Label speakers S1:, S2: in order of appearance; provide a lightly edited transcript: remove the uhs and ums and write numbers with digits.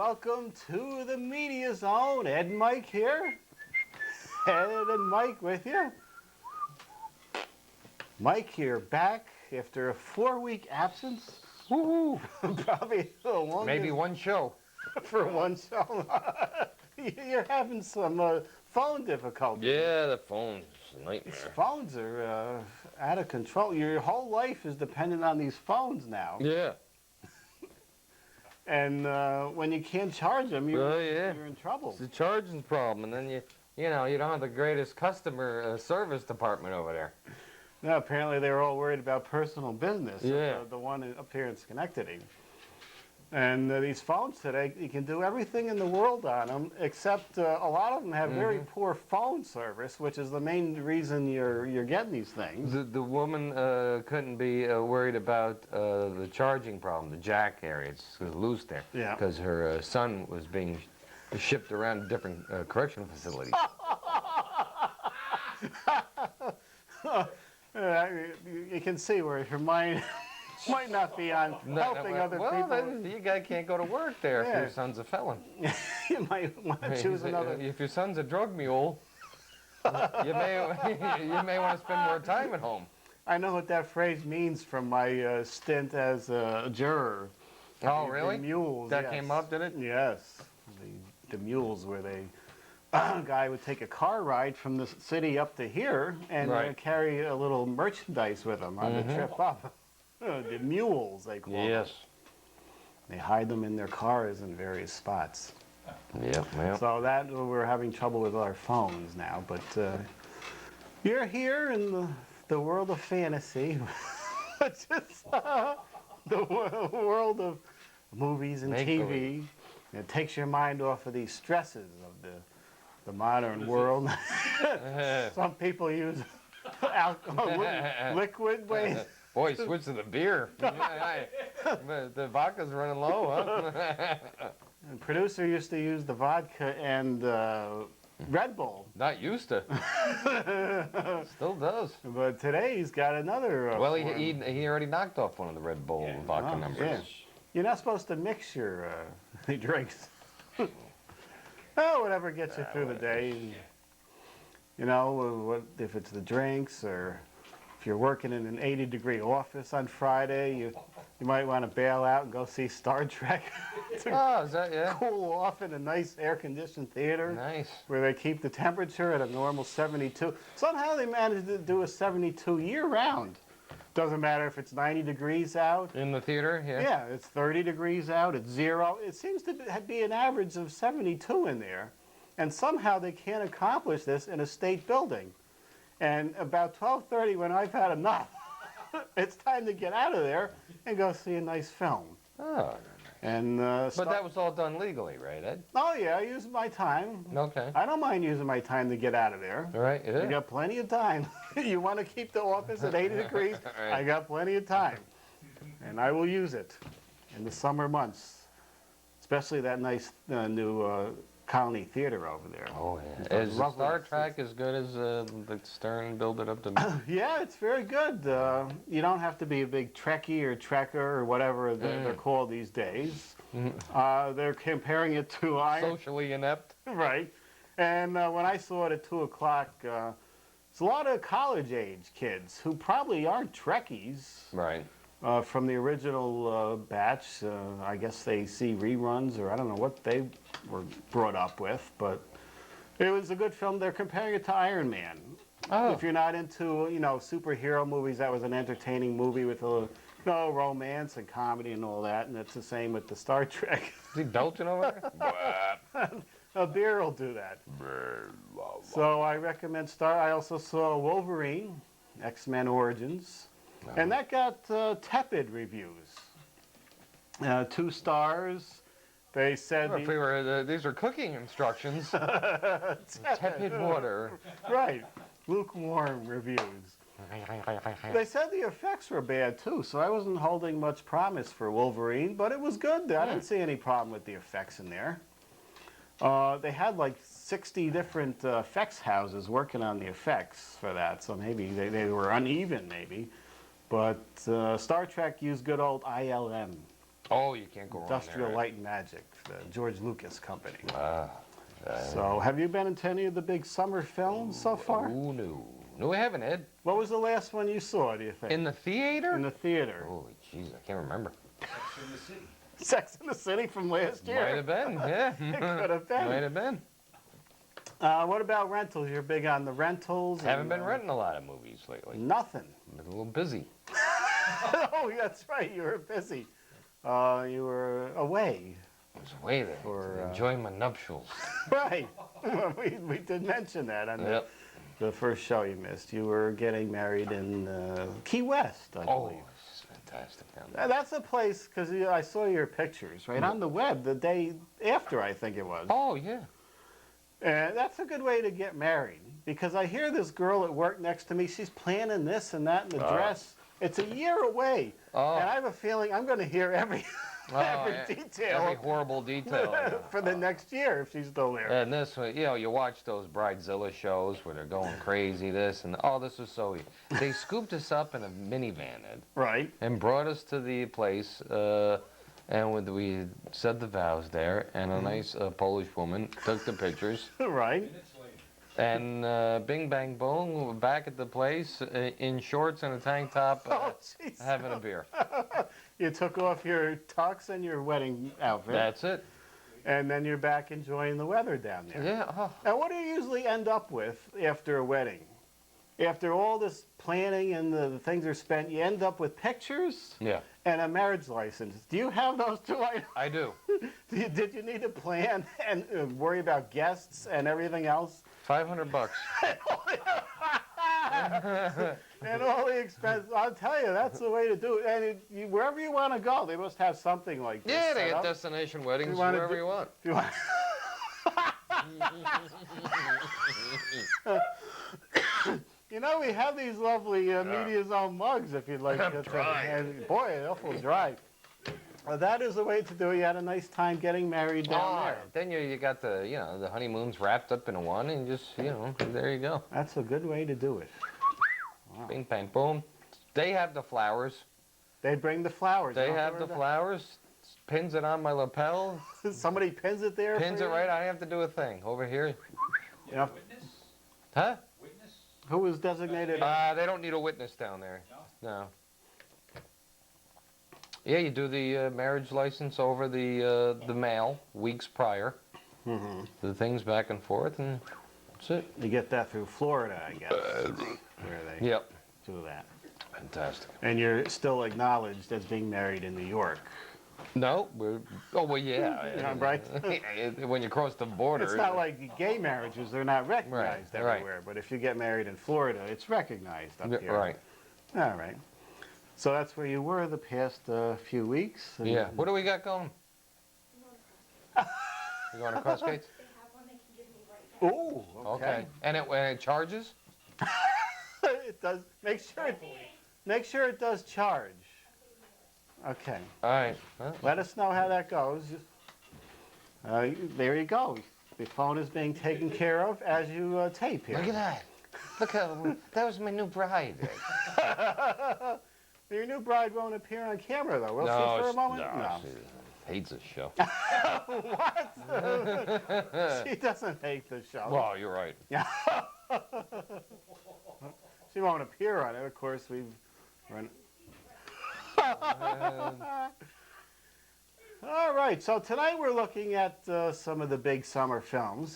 S1: welcome to the Media Zone. Ed and Mike here. Ed and Mike with you. Mike here, back after a 4-week absence.
S2: Woohoo!
S1: Probably the longest.
S2: Maybe one show.
S1: For one show. You're having some phone difficulties.
S2: Yeah, the phone's a nightmare.
S1: These phones are out of control. Your whole life is dependent on these phones now.
S2: Yeah.
S1: And when you can't charge them, you're in trouble.
S2: It's a charging problem, and then you don't have the greatest customer service department over there.
S1: No, apparently they were all worried about personal business.
S2: Yeah.
S1: The one up here in Schenectady. And these phones today, you can do everything in the world on them, except a lot of them have very poor phone service, which is the main reason you're getting these things.
S2: The woman couldn't be worried about the charging problem, the jack area. It was loose there.
S1: Yeah.
S2: Because her son was being shipped around to different correctional facilities.
S1: You can see where her mind might not be on helping other people.
S2: Well, you can't go to work there if your son's a felon.
S1: You might want to choose another.
S2: If your son's a drug mule, you may want to spend more time at home.
S1: I know what that phrase means from my stint as a juror.
S2: Oh, really?
S1: The mules.
S2: That came up, did it?
S1: Yes. The mules where a guy would take a car ride from the city up to here and carry a little merchandise with him on the trip up. The mules, they call them.
S2: Yes.
S1: They hide them in their cars in various spots.
S2: Yeah.
S1: So that we're having trouble with our phones now, but you're here in the world of fantasy, which is the world of movies and TV. It takes your mind off of these stresses of the modern world. Some people use alcohol, liquid waste.
S2: Boy, switch to the beer. The vodka's running low, huh?
S1: The producer used to use the vodka and Red Bull.
S2: Not used to. Still does.
S1: But today he's got another.
S2: Well, he already knocked off one of the Red Bull vodka numbers.
S1: Yeah. You're not supposed to mix your drinks. Oh, whatever gets you through the day. You know, if it's the drinks or if you're working in an 80-degree office on Friday, you might want to bail out and go see Star Trek.
S2: Oh, is that, yeah?
S1: Cool off in a nice air-conditioned theater.
S2: Nice.
S1: Where they keep the temperature at a normal 72. Somehow they managed to do a 72 year-round. Doesn't matter if it's 90 degrees out.
S2: In the theater, yeah.
S1: Yeah, it's 30 degrees out, it's 0. It seems to be an average of 72 in there. And somehow they can't accomplish this in a state building. And about 12:30, when I've had enough, it's time to get out of there and go see a nice film.
S2: Oh.
S1: And
S2: but that was all done legally, right, Ed?
S1: Oh, yeah, I use my time.
S2: Okay.
S1: I don't mind using my time to get out of there.
S2: All right,
S1: You got plenty of time. You want to keep the office at 80 degrees? Right. I got plenty of time. And I will use it in the summer months, especially that nice new Colony Theater over there.
S2: Oh, yeah. Is Star Trek as good as the Stern build it up to be?
S1: Yeah, it's very good. You don't have to be a big Trekkie or Trekker or whatever they're called these days. They're comparing it to Iron...
S2: Socially inept.
S1: Right. And when I saw it at 2 o'clock, it's a lot of college-age kids who probably aren't Trekkies.
S2: Right.
S1: From the original batch. I guess they see reruns, or I don't know what they were brought up with, but it was a good film. They're comparing it to Iron Man. Oh. If you're not into, superhero movies, that was an entertaining movie with a romance and comedy and all that, and it's the same with the Star Trek.
S2: Is he belching over there?
S1: A beer will do that. So I recommend I also saw Wolverine, X-Men Origins. And that got tepid reviews. 2 stars. They said...
S2: Well, these are cooking instructions. Tepid water.
S1: Right. Lukewarm reviews. They said the effects were bad, too, so I wasn't holding much promise for Wolverine, but it was good. I didn't see any problem with the effects in there. They had like 60 different effects houses working on the effects for that, so maybe they were uneven, maybe. But Star Trek used good old ILM.
S2: Oh, you can't go wrong
S1: Industrial
S2: there.
S1: Light and Magic, the George Lucas company.
S2: Ah.
S1: So, have you been into any of the big summer films so far?
S2: Oh, no. No, we haven't, Ed.
S1: What was the last one you saw, do you think?
S2: In the theater?
S1: In the theater.
S2: Holy jeez, I can't remember.
S1: Sex in the City from last year.
S2: Might have been, yeah.
S1: It could have been.
S2: Might have been.
S1: What about rentals? You're big on the rentals?
S2: Haven't been renting a lot of movies lately.
S1: Nothing.
S2: Been a little busy.
S1: Oh, that's right. You were busy. You were away.
S2: I was away there enjoying my nuptials.
S1: Right. we did mention that on
S2: Yep.
S1: the first show you missed. You were getting married in Key West, I
S2: Oh,
S1: believe.
S2: it's fantastic down there.
S1: That's a place, because I saw your pictures, right, on the web the day after, I think it was.
S2: Oh, yeah.
S1: And that's a good way to get married, because I hear this girl at work next to me, she's planning this and that in the dress. It's a year away, and I have a feeling I'm going to hear every detail.
S2: Every horrible detail.
S1: For the next year, if she's still there.
S2: And this one, you watch those Bridezilla shows where they're going crazy, this and, oh, this was so easy. They scooped us up in a minivan, Ed,
S1: Right.
S2: and brought us to the place, and we said the vows there, and a nice Polish woman took the pictures,
S1: Right.
S2: and bing, bang, boom, we're back at the place in shorts and a tank top,
S1: Oh, jeez.
S2: having a beer.
S1: You took off your tux and your wedding outfit,
S2: That's it.
S1: and then you're back enjoying the weather down there.
S2: Yeah, oh.
S1: Now, what do you usually end up with after a wedding? After all this planning and the things are spent, you end up with pictures
S2: Yeah,
S1: and a marriage license. Do you have those two items?
S2: I do.
S1: Did you need to plan and worry about guests and everything else?
S2: $500.
S1: And all the expenses. I'll tell you, that's the way to do it. And wherever you want to go, they must have something like this.
S2: Yeah, they
S1: set
S2: get
S1: up.
S2: destination weddings
S1: You wanna
S2: wherever
S1: do-
S2: you want.
S1: If you want- You know, we have these lovely Media Zone mugs if you'd like to. And boy, they're awful dry. Well, that is the way to do it. You had a nice time getting married down there.
S2: Then you got the honeymoons wrapped up in one, and just there you go.
S1: That's a good way to do it.
S2: Bing bang boom. They have the flowers.
S1: They bring the flowers.
S2: They
S1: don't
S2: have the flowers. Pins it on my lapel.
S1: Somebody pins it there.
S2: Pins
S1: for
S2: it
S1: you?
S2: right. I have to do a thing over here.
S1: You know,
S2: Huh?
S1: who was designated?
S2: They don't need a witness down there. No. Yeah, you do the marriage license over the mail weeks prior.
S1: Mm-hmm.
S2: The things back and forth, and that's it.
S1: You get that through Florida, I guess, where they
S2: Yep.
S1: do that.
S2: Fantastic.
S1: And you're still acknowledged as being married in New York.
S2: No, well, yeah.
S1: Yeah, right.
S2: When you cross the border.
S1: It's not like gay marriages; they're not recognized
S2: Right, right.
S1: everywhere. But if you get married in Florida, it's recognized up here.
S2: Right.
S1: All right. So that's where you were the past few weeks. and-
S2: Yeah. What do we got going? You going to Crossgates?
S1: Oh, okay.
S2: And it charges?
S1: It does. Make sure it does charge. Okay.
S2: All right. Well,
S1: Let us know how that goes. There you go. The phone is being taken care of as you tape here.
S2: look at that. Look how that was my new bride.
S1: Your new bride won't appear on camera, though, will
S2: no,
S1: she, for a moment?
S2: no, she hates this show.
S1: What? She doesn't hate the show.
S2: Well, you're right.
S1: She won't appear on it. Of course, we've run. All right, so tonight we're looking at some of the big summer films.